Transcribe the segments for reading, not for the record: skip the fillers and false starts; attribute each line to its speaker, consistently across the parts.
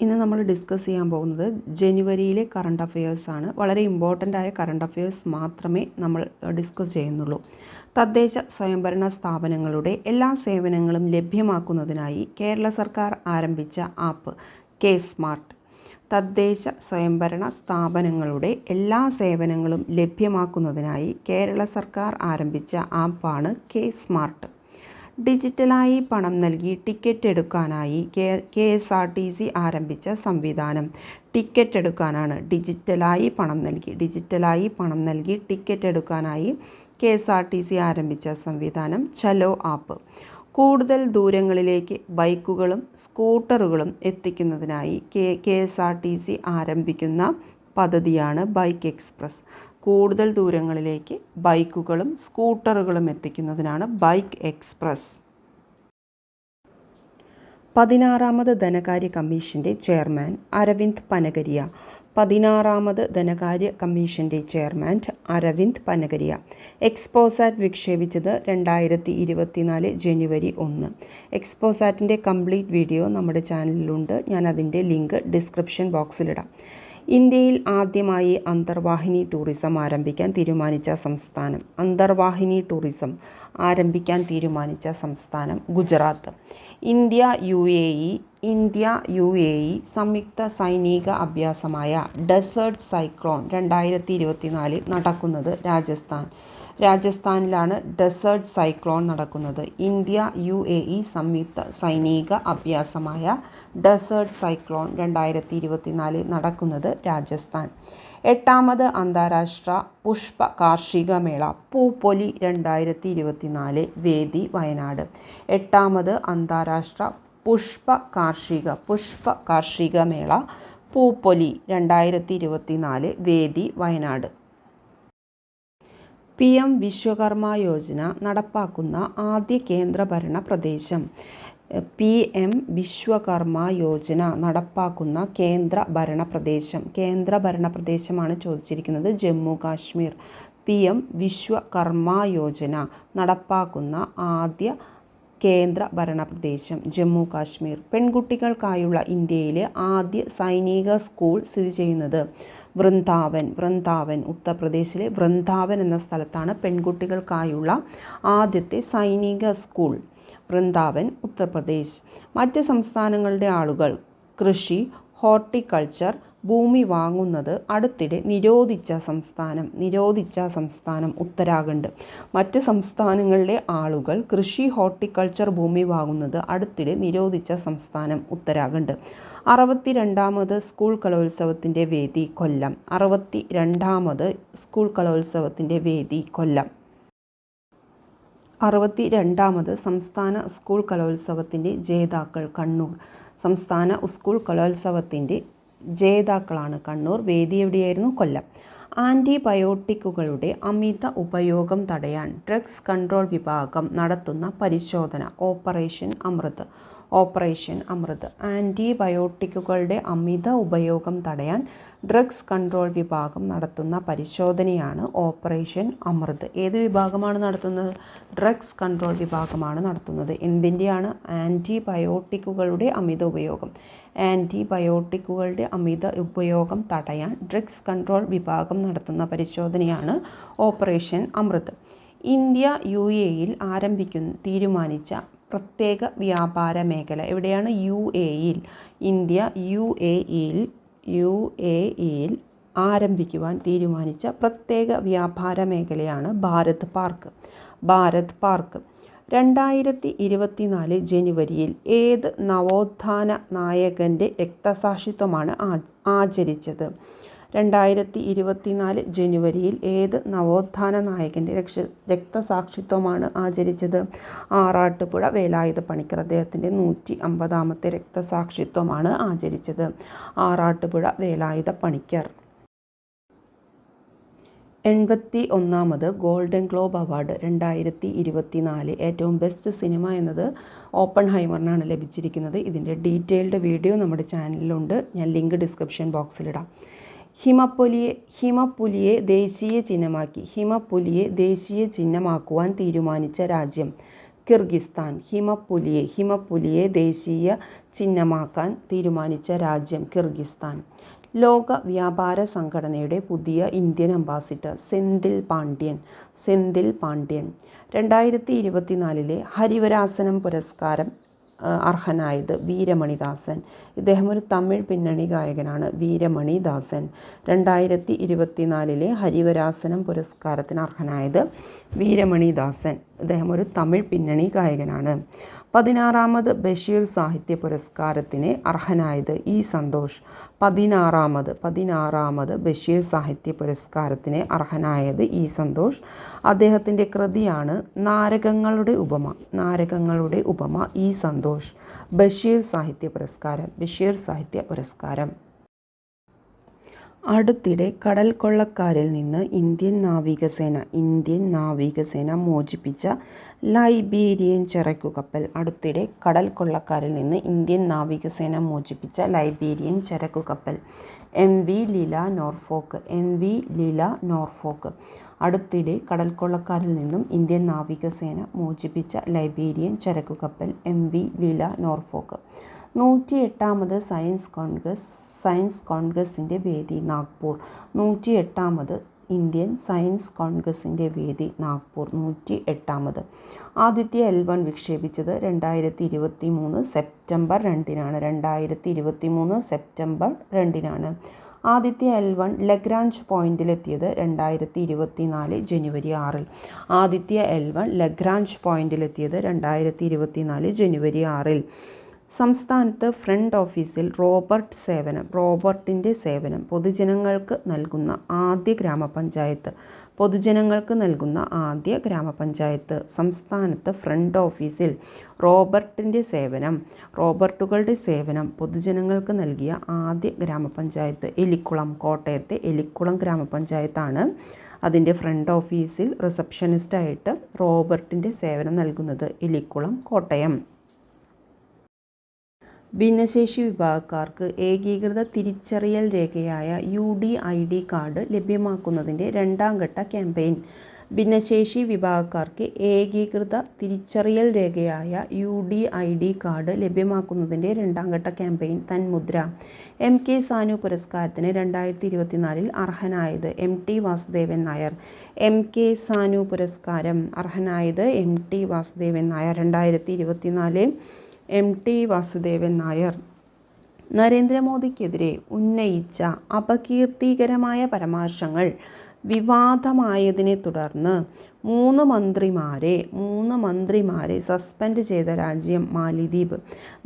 Speaker 1: ഇന്ന് നമ്മൾ ഡിസ്കസ് ചെയ്യാൻ പോകുന്നത് ജനുവരിയിലെ കറണ്ട് അഫയേഴ്സാണ്. വളരെ ഇമ്പോർട്ടൻ്റ് ആയ കറണ്ട് അഫയേഴ്സ് മാത്രമേ നമ്മൾ ഡിസ്കസ് ചെയ്യുന്നുള്ളൂ. തദ്ദേശ സ്വയംഭരണ സ്ഥാപനങ്ങളുടെ എല്ലാ സേവനങ്ങളും ലഭ്യമാക്കുന്നതിനായി കേരള സർക്കാർ ആരംഭിച്ച ആപ്പ് കെ സ്മാർട്ട്. തദ്ദേശ സ്വയംഭരണ സ്ഥാപനങ്ങളുടെ എല്ലാ സേവനങ്ങളും ലഭ്യമാക്കുന്നതിനായി കേരള സർക്കാർ ആരംഭിച്ച ആപ്പാണ് കെ സ്മാർട്ട്. ഡിജിറ്റലായി പണം നൽകി ടിക്കറ്റ് എടുക്കാനായി KSRTC ആരംഭിച്ച സംവിധാനം ടിക്കറ്റ് എടുക്കാനാണ്. ഡിജിറ്റലായി പണം നൽകി ടിക്കറ്റ് എടുക്കാനായി KSRTC ആരംഭിച്ച സംവിധാനം ചലോ ആപ്പ്. കൂടുതൽ ദൂരങ്ങളിലേക്ക് ബൈക്കുകളും സ്കൂട്ടറുകളും എത്തിക്കുന്നതിനായി KSRTC ആരംഭിക്കുന്ന പദ്ധതിയാണ് ബൈക്ക് എക്സ്പ്രസ്. കൂടുതൽ ദൂരങ്ങളിലേക്ക് ബൈക്കുകളും സ്കൂട്ടറുകളും എത്തിക്കുന്നതിനാണ് ബൈക്ക് എക്സ്പ്രസ്. 16ാമത് ധനകാര്യ കമ്മീഷൻ്റെ ചെയർമാൻ അരവിന്ദ് പനഗരിയ. 16ാമത് ധനകാര്യ കമ്മീഷൻ്റെ ചെയർമാൻ അരവിന്ദ് പനഗരിയ. എക്സ്പോസാറ്റ് വിക്ഷേപിച്ചത് 2024 ജനുവരി 1. എക്സ്പോസാറ്റിൻ്റെ കംപ്ലീറ്റ് വീഡിയോ നമ്മുടെ ചാനലിലുണ്ട്. ഞാൻ അതിൻ്റെ ലിങ്ക് ഡിസ്ക്രിപ്ഷൻ ബോക്സിലിടാം. ഇന്ത്യയിൽ ആദ്യമായി അന്തർവാഹിനി ടൂറിസം ആരംഭിക്കാൻ തീരുമാനിച്ച സംസ്ഥാനം. അന്തർവാഹിനി ടൂറിസം ആരംഭിക്കാൻ തീരുമാനിച്ച സംസ്ഥാനം ഗുജറാത്ത്. ഇന്ത്യ UAE സംയുക്ത സൈനിക അഭ്യാസമായ ഡെസേർട്ട് സൈക്ലോൺ 2024 നടക്കുന്നത് രാജസ്ഥാനിലാണ് ഡെസേർട്ട് സൈക്ലോൺ നടക്കുന്നത്. ഇന്ത്യ UAE സംയുക്ത സൈനിക അഭ്യാസമായ ഡെസേർട്ട് സൈക്ലോൺ 2024 നടക്കുന്നത് രാജസ്ഥാൻ. 8ാമത് അന്താരാഷ്ട്ര പുഷ്പ കാർഷിക മേള പൂപ്പൊലി 2024 വേദി വയനാട്. 8ാമത് അന്താരാഷ്ട്ര പുഷ്പ കാർഷിക മേള പൂപ്പൊലി 2024 വേദി വയനാട്. PM വിശ്വകർമ്മ യോജന നടപ്പാക്കുന്ന ആദ്യ കേന്ദ്രഭരണ പ്രദേശം. PM വിശ്വകർമ്മ യോജന നടപ്പാക്കുന്ന കേന്ദ്രഭരണ പ്രദേശമാണ് ചോദിച്ചിരിക്കുന്നത് ജമ്മു കാശ്മീർ. PM വിശ്വകർമ്മ യോജന നടപ്പാക്കുന്ന ആദ്യ കേന്ദ്രഭരണ പ്രദേശം ജമ്മു കാശ്മീർ. പെൺകുട്ടികൾക്കായുള്ള ഇന്ത്യയിലെ ആദ്യ സൈനിക സ്കൂൾ സ്ഥിതി ചെയ്യുന്നത് വൃന്ദാവൻ ഉത്തർപ്രദേശിലെ വൃന്ദാവൻ എന്ന സ്ഥലത്താണ് പെൺകുട്ടികൾക്കായുള്ള ആദ്യത്തെ സൈനിക സ്കൂൾ. വൃന്ദാവൻ ഉത്തർപ്രദേശ്. മറ്റ് സംസ്ഥാനങ്ങളുടെ ആളുകൾ കൃഷി ഹോർട്ടിക്കൾച്ചർ ഭൂമി വാങ്ങുന്നത് അടുത്തിടെ നിരോധിച്ച സംസ്ഥാനം ഉത്തരാഖണ്ഡ്. മറ്റ് സംസ്ഥാനങ്ങളിലെ ആളുകൾ കൃഷി ഹോർട്ടിക്കൾച്ചർ ഭൂമി വാങ്ങുന്നത് അടുത്തിടെ നിരോധിച്ച സംസ്ഥാനം ഉത്തരാഖണ്ഡ്. 62ാമത് സ്കൂൾ കലോത്സവത്തിൻ്റെ വേദി കൊല്ലം. 62ാമത് സ്കൂൾ കലോത്സവത്തിൻ്റെ വേദി കൊല്ലം. 62ാമത് സംസ്ഥാന സ്കൂൾ കലോത്സവത്തിൻ്റെ ജേതാക്കൾ കണ്ണൂർ. സംസ്ഥാന സ്കൂൾ കലോത്സവത്തിൻ്റെ ജേതാക്കളാണ് കണ്ണൂർ. വേദി എവിടെയായിരുന്നു? കൊല്ലം. ആൻറ്റിബയോട്ടിക്കുകളുടെ അമിത ഉപയോഗം തടയാൻ ഡ്രഗ്സ് കൺട്രോൾ വിഭാഗം നടത്തുന്ന പരിശോധന ഓപ്പറേഷൻ അമൃത്. ആൻറ്റിബയോട്ടിക്കുകളുടെ അമിത ഉപയോഗം തടയാൻ ഡ്രഗ്സ് കൺട്രോൾ വിഭാഗം നടത്തുന്ന പരിശോധനയാണ് ഓപ്പറേഷൻ അമൃത്. ഏത് വിഭാഗമാണ് നടത്തുന്നത്? ഡ്രഗ്സ് കൺട്രോൾ വിഭാഗമാണ് നടത്തുന്നത്. എന്തിൻ്റെയാണ്? ആൻറ്റിബയോട്ടിക്കുകളുടെ അമിത ഉപയോഗം തടയാൻ ഡ്രഗ്സ് കൺട്രോൾ വിഭാഗം നടത്തുന്ന പരിശോധനയാണ് ഓപ്പറേഷൻ അമൃത്. ഇന്ത്യ UAEയിൽ തീരുമാനിച്ച പ്രത്യേക വ്യാപാര മേഖല എവിടെയാണ്? UAEയിൽ. ഇന്ത്യ UAEയിൽ ആരംഭിക്കുവാൻ തീരുമാനിച്ച പ്രത്യേക വ്യാപാര മേഖലയാണ് ഭാരത് പാർക്ക്. 2024 ജനുവരിയിൽ ഏത് നവോത്ഥാന നായകൻ്റെ രക്തസാക്ഷിത്വമാണ് ആചരിച്ചത്? 2024 ജനുവരിയിൽ ഏത് നവോത്ഥാന നായകൻ്റെ രക്തസാക്ഷിത്വമാണ് ആചരിച്ചത്? ആറാട്ടുപുഴ വേലായുധ പണിക്കർ. അദ്ദേഹത്തിൻ്റെ 150ാമത്തെ രക്തസാക്ഷിത്വമാണ് ആചരിച്ചത്. ആറാട്ടുപുഴ വേലായുധ പണിക്കർ. 81ാമത് ഗോൾഡൻ ഗ്ലോബ് അവാർഡ് 2024 ഏറ്റവും ബെസ്റ്റ് സിനിമ എന്നത് ഓപ്പൺഹൈമറിനാണ് ലഭിച്ചിരിക്കുന്നത്. ഇതിൻ്റെ ഡീറ്റെയിൽഡ് വീഡിയോ നമ്മുടെ ചാനലിലുണ്ട്. ഞാൻ ലിങ്ക് ഡിസ്ക്രിപ്ഷൻ ബോക്സിലിടാം. ഹിമപ്പുലിയെ ദേശീയ ചിഹ്നമാക്കുവാൻ തീരുമാനിച്ച രാജ്യം. കിർഗിസ്ഥാൻ. ഹിമപ്പുലിയെ ദേശീയ ചിഹ്നമാക്കാൻ തീരുമാനിച്ച രാജ്യം കിർഗിസ്ഥാൻ. ലോക വ്യാപാര സംഘടനയുടെ പുതിയ ഇന്ത്യൻ അംബാസിഡർ സെന്തിൽ പാണ്ഡ്യൻ. 2024 ഹരിവരാസനം പുരസ്കാരം അർഹനായത് വീരമണിദാസൻ. ഇദ്ദേഹം ഒരു തമിഴ് പിന്നണി ഗായകനാണ്. വീരമണിദാസൻ 2024 ഹരിവരാസനം പുരസ്കാരത്തിന് അർഹനായത് വീരമണിദാസൻ. ഇദ്ദേഹം ഒരു തമിഴ് പിന്നണി ഗായകനാണ്. 16ാമത് ബഷീർ സാഹിത്യ പുരസ്കാരത്തിന് അർഹനായത് ഇ സന്തോഷ്. 16ാമത് ബഷീർ സാഹിത്യ പുരസ്കാരത്തിന് അർഹനായത് ഇ സന്തോഷ്. അദ്ദേഹത്തിൻ്റെ കൃതിയാണ് നാരകങ്ങളുടെ ഉപമ. ഇ സന്തോഷ്. ബഷീർ സാഹിത്യ പുരസ്കാരം. അടുത്തിടെ കടൽ കൊള്ളക്കാരിൽ നിന്ന് ഇന്ത്യൻ നാവികസേന മോചിപ്പിച്ച ലൈബീരിയൻ ചരക്കുകപ്പൽ. MV Lila Norfolk. അടുത്തിടെ കടൽ കൊള്ളക്കാരിൽ നിന്നും ഇന്ത്യൻ നാവികസേന മോചിപ്പിച്ച ലൈബീരിയൻ ചരക്കുകപ്പൽ MV ലീല നോർഫോക്ക്. 108ാമത് സയൻസ് കോൺഗ്രസിൻ്റെ വേദി നാഗ്പൂർ. 108ാമത് ഇന്ത്യൻ സയൻസ് കോൺഗ്രസിൻ്റെ വേദി നാഗ്പൂർ. 108ാമത്. ആദിത്യ L1 വിക്ഷേപിച്ചത് 2023 സെപ്റ്റംബർ 2-നാണ്. ആദിത്യ L1 ലഗ്രാഞ്ച് പോയിന്റിലെത്തിയത് 2024 ജനുവരി 6-ൽ. സംസ്ഥാനത്ത് ഫ്രണ്ട് ഓഫീസിൽ റോബോട്ടിൻ്റെ സേവനം പൊതുജനങ്ങൾക്ക് നൽകുന്ന ആദ്യ ഗ്രാമപഞ്ചായത്ത്. സംസ്ഥാനത്ത് ഫ്രണ്ട് ഓഫീസിൽ റോബോട്ടുകളുടെ സേവനം പൊതുജനങ്ങൾക്ക് നൽകിയ ആദ്യ ഗ്രാമപഞ്ചായത്ത് എലിക്കുളം. കോട്ടയത്തെ എലിക്കുളം ഗ്രാമപഞ്ചായത്താണ് അതിൻ്റെ ഫ്രണ്ട് ഓഫീസിൽ റിസപ്ഷനിസ്റ്റായിട്ട് റോബോട്ടിൻ്റെ സേവനം നൽകുന്നത്. എലിക്കുളം, കോട്ടയം. ഭിന്നശേഷി വിഭാഗക്കാർക്ക് ഏകീകൃത തിരിച്ചറിയൽ രേഖയായ UDID കാർഡ് ലഭ്യമാക്കുന്നതിൻ്റെ രണ്ടാം ഘട്ട ക്യാമ്പയിൻ. ഭിന്നശേഷി വിഭാഗക്കാർക്ക് ഏകീകൃത തിരിച്ചറിയൽ രേഖയായ UDID കാർഡ് ലഭ്യമാക്കുന്നതിൻ്റെ രണ്ടാം ഘട്ട ക്യാമ്പയിൻ തന്മുദ്ര. MK സാനു പുരസ്കാരത്തിന് 2024 അർഹനായത് MT വാസുദേവൻ നായർ. MK സാനു പുരസ്കാരം അർഹനായത് MT വാസുദേവൻ നായർ. 2024 MT വാസുദേവൻ നായർ. നരേന്ദ്രമോദിക്കെതിരെ ഉന്നയിച്ച അപകീർത്തികരമായ പരാമർശങ്ങൾ വിവാദമായതിനെ തുടർന്ന് മൂന്ന് മന്ത്രിമാരെ സസ്പെൻഡ് ചെയ്ത രാജ്യം മാലിദ്വീപ്.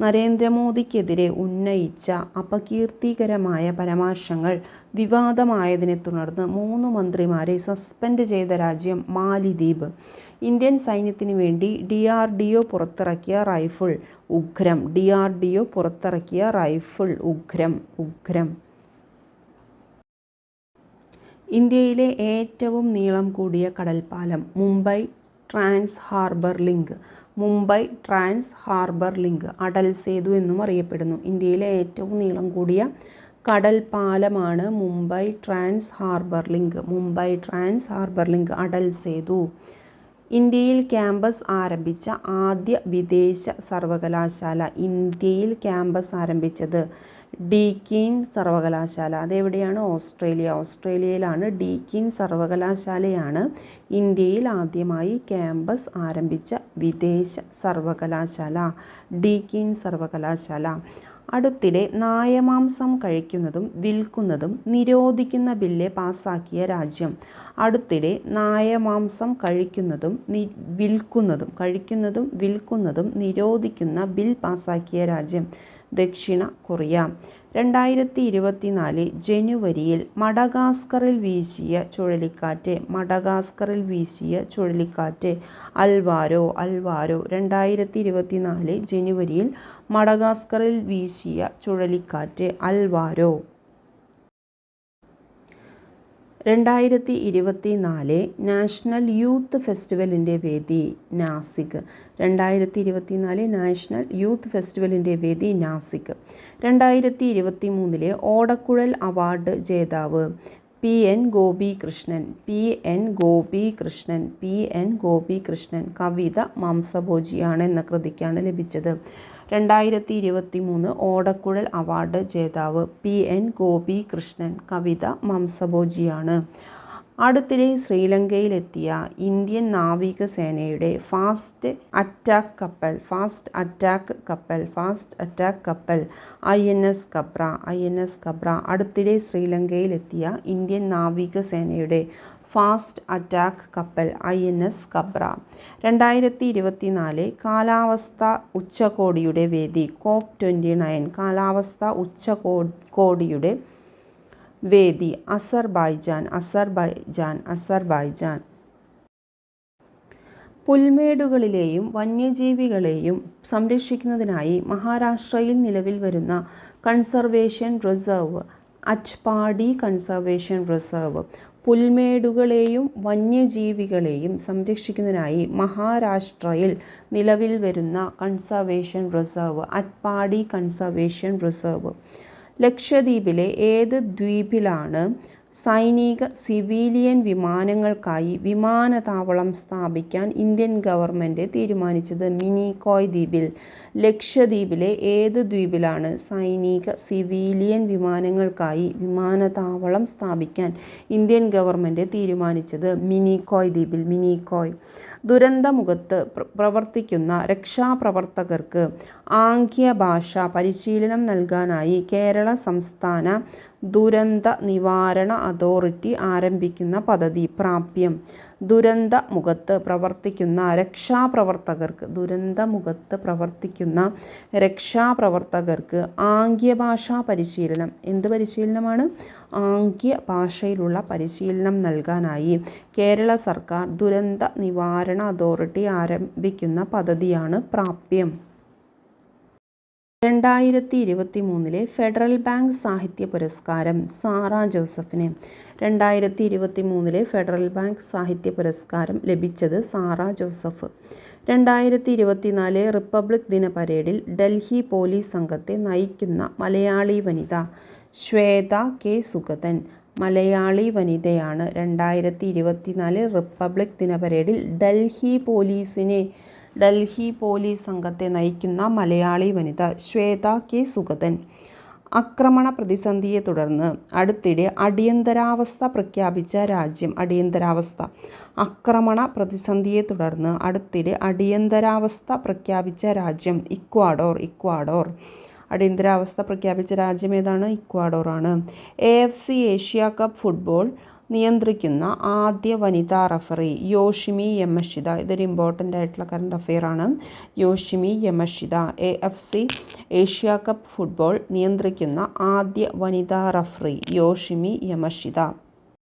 Speaker 1: നരേന്ദ്രമോദിക്കെതിരെ ഉന്നയിച്ച അപകീർത്തികരമായ പരാമർശങ്ങൾ വിവാദമായതിനെ തുടർന്ന് 3 മന്ത്രിമാരെ സസ്പെൻഡ് ചെയ്ത രാജ്യം മാലിദ്വീപ്. ഇന്ത്യൻ സൈന്യത്തിന് വേണ്ടി DRDO പുറത്തിറക്കിയ റൈഫിൾ ഉഗ്രം. ഇന്ത്യയിലെ ഏറ്റവും നീളം കൂടിയ കടൽപ്പാലം Mumbai trans harbour link Atal Setu എന്നും അറിയപ്പെടുന്നു. ഇന്ത്യയിലെ ഏറ്റവും നീളം കൂടിയ കടൽപ്പാലമാണ് Mumbai trans harbour link Atal Setu. ഇന്ത്യയിൽ ക്യാമ്പസ് ആരംഭിച്ച ആദ്യ വിദേശ സർവകലാശാല. ഇന്ത്യയിൽ ക്യാമ്പസ് ആരംഭിച്ചത് ഡീക്കിൻ സർവകലാശാല. അതെവിടെയാണ്? ഓസ്ട്രേലിയയിലാണ്. ഡീക്കിൻ സർവകലാശാലയാണ് ഇന്ത്യയിൽ ആദ്യമായി ക്യാമ്പസ് ആരംഭിച്ച വിദേശ സർവകലാശാല. ഡീക്കിൻ സർവകലാശാല. അടുത്തിടെ നായമാംസം കഴിക്കുന്നതും വിൽക്കുന്നതും നിരോധിക്കുന്ന ബില്ല് പാസാക്കിയ രാജ്യം. അടുത്തിടെ നായമാംസം കഴിക്കുന്നതും വിൽക്കുന്നതും നിരോധിക്കുന്ന ബിൽ പാസാക്കിയ രാജ്യം ദക്ഷിണ കൊറിയ. 2024 ജനുവരിയിൽ മഡഗാസ്കറിൽ വീശിയ ചുഴലിക്കാറ്റ് അൽവാരോ. 2024 ജനുവരിയിൽ മഡഗാസ്കറിൽ വീശിയ ചുഴലിക്കാറ്റ് അൽവാരോ. 2024 നാഷണൽ യൂത്ത് ഫെസ്റ്റിവലിൻ്റെ വേദി നാസിക്. 2024 നാഷണൽ യൂത്ത് ഫെസ്റ്റിവലിൻ്റെ വേദി നാസിക്. 2023 ഓടക്കുഴൽ അവാർഡ് ജേതാവ് P N Gopikrishnan. P N Gopikrishnan. P N Gopikrishnan. കവിത മാംസഭോജിയാണ് എന്ന കൃതിക്കാണ് ലഭിച്ചത്. 2023 ഓടക്കുഴൽ അവാർഡ് ജേതാവ് പി എൻ ഗോപികൃഷ്ണൻ. കവിത മാംസഭോജിയാണ്. അടുത്തിടെ ശ്രീലങ്കയിലെത്തിയ ഇന്ത്യൻ നാവികസേനയുടെ ഫാസ്റ്റ് അറ്റാക്ക് കപ്പൽ INS കബ്ര. അടുത്തിടെ ശ്രീലങ്കയിലെത്തിയ ഇന്ത്യൻ നാവികസേനയുടെ ഫാസ്റ്റ് അറ്റാക്ക് കപ്പൽ INS കബ്ര. 2024 കാലാവസ്ഥാ ഉച്ചകോടിയുടെ വേദി COP29. കാലാവസ്ഥാ ഉച്ചകോടിയുടെ വേദി അസർബൈജാൻ. പുൽമേടുകളിലെയും വന്യജീവികളെയും സംരക്ഷിക്കുന്നതിനായി മഹാരാഷ്ട്രയിൽ നിലവിൽ വരുന്ന കൺസർവേഷൻ റിസർവ് അറ്റ്പാടി കൺസർവേഷൻ റിസർവ്. പുൽമേടുകളെയും വന്യജീവികളെയും സംരക്ഷിക്കുന്നതിനായി മഹാരാഷ്ട്രയിൽ നിലവിൽ വരുന്ന കൺസർവേഷൻ റിസർവ് അറ്റ്പാടി കൺസർവേഷൻ റിസർവ്. ലക്ഷദ്വീപിലെ ഏത് ദ്വീപിലാണ് സൈനിക സിവിലിയൻ വിമാനങ്ങൾക്കായി വിമാനത്താവളം സ്ഥാപിക്കാൻ ഇന്ത്യൻ ഗവൺമെൻറ് തീരുമാനിച്ചത്? മിനിക്കോയ് ദ്വീപിൽ. ലക്ഷദ്വീപിലെ ഏത് ദ്വീപിലാണ് സൈനിക സിവിലിയൻ വിമാനങ്ങൾക്കായി വിമാനത്താവളം സ്ഥാപിക്കാൻ ഇന്ത്യൻ ഗവൺമെൻറ് തീരുമാനിച്ചത്? മിനിക്കോയ് ദ്വീപിൽ. മിനിക്കോയ്. ദുരന്തമുഖത്ത് പ്രവർത്തിക്കുന്ന രക്ഷാപ്രവർത്തകർക്ക് ആംഗ്യഭാഷ പരിശീലനം നൽകാനായി കേരള സംസ്ഥാന ദുരന്ത നിവാരണ അതോറിറ്റി ആരംഭിക്കുന്ന പദ്ധതി പ്രാപ്യം. ദുരന്തമുഖത്ത് പ്രവർത്തിക്കുന്ന രക്ഷാപ്രവർത്തകർക്ക് ആംഗ്യഭാഷാ പരിശീലനം. എന്ത് പരിശീലനമാണ്? ആംഗ്യഭാഷയിലുള്ള പരിശീലനം നൽകാനായി കേരള സർക്കാർ ദുരന്ത നിവാരണ അതോറിറ്റി ആരംഭിക്കുന്ന പദ്ധതിയാണ് പ്രാപ്യം. 2023 ഫെഡറൽ ബാങ്ക് സാഹിത്യ പുരസ്കാരം സാറ ജോസഫിന്. 2023 ഫെഡറൽ ബാങ്ക് സാഹിത്യ പുരസ്കാരം ലഭിച്ചത് സാറ ജോസഫ്. 2024 റിപ്പബ്ലിക് ദിന പരേഡിൽ ഡൽഹി പോലീസ് സംഘത്തെ നയിക്കുന്ന മലയാളി വനിത ശ്വേത കെ സുഗതൻ. മലയാളി വനിതയാണ് 2024 റിപ്പബ്ലിക് ദിന പരേഡിൽ ഡൽഹി പോലീസ് സംഘത്തെ നയിക്കുന്ന മലയാളി വനിത ശ്വേത കെ സുഗതൻ. ആക്രമണ പ്രതിസന്ധിയെ തുടർന്ന് അടുത്തിടെ അടിയന്തരാവസ്ഥ പ്രഖ്യാപിച്ച രാജ്യം. ആക്രമണ പ്രതിസന്ധിയെ തുടർന്ന് അടുത്തിടെ അടിയന്തരാവസ്ഥ പ്രഖ്യാപിച്ച രാജ്യം ഇക്വാഡോർ. അടിയന്തരാവസ്ഥ പ്രഖ്യാപിച്ച രാജ്യം ഏതാണ്? ഇക്വാഡോറാണ്. AFC ഏഷ്യ കപ്പ് ഫുട്ബോൾ നിയന്ത്രിക്കുന്ന ആദ്യ വനിതാ റഫറി യോഷിമി യമഷിത. ഇതൊരു ഇമ്പോർട്ടൻ്റ് ആയിട്ടുള്ള കറണ്ട് അഫെയർ ആണ്. Yoshimi യമഷിത. AFC Asia cup football നിയന്ത്രിക്കുന്ന ആദ്യ വനിതാ റഫറി യോഷിമി യമഷിത.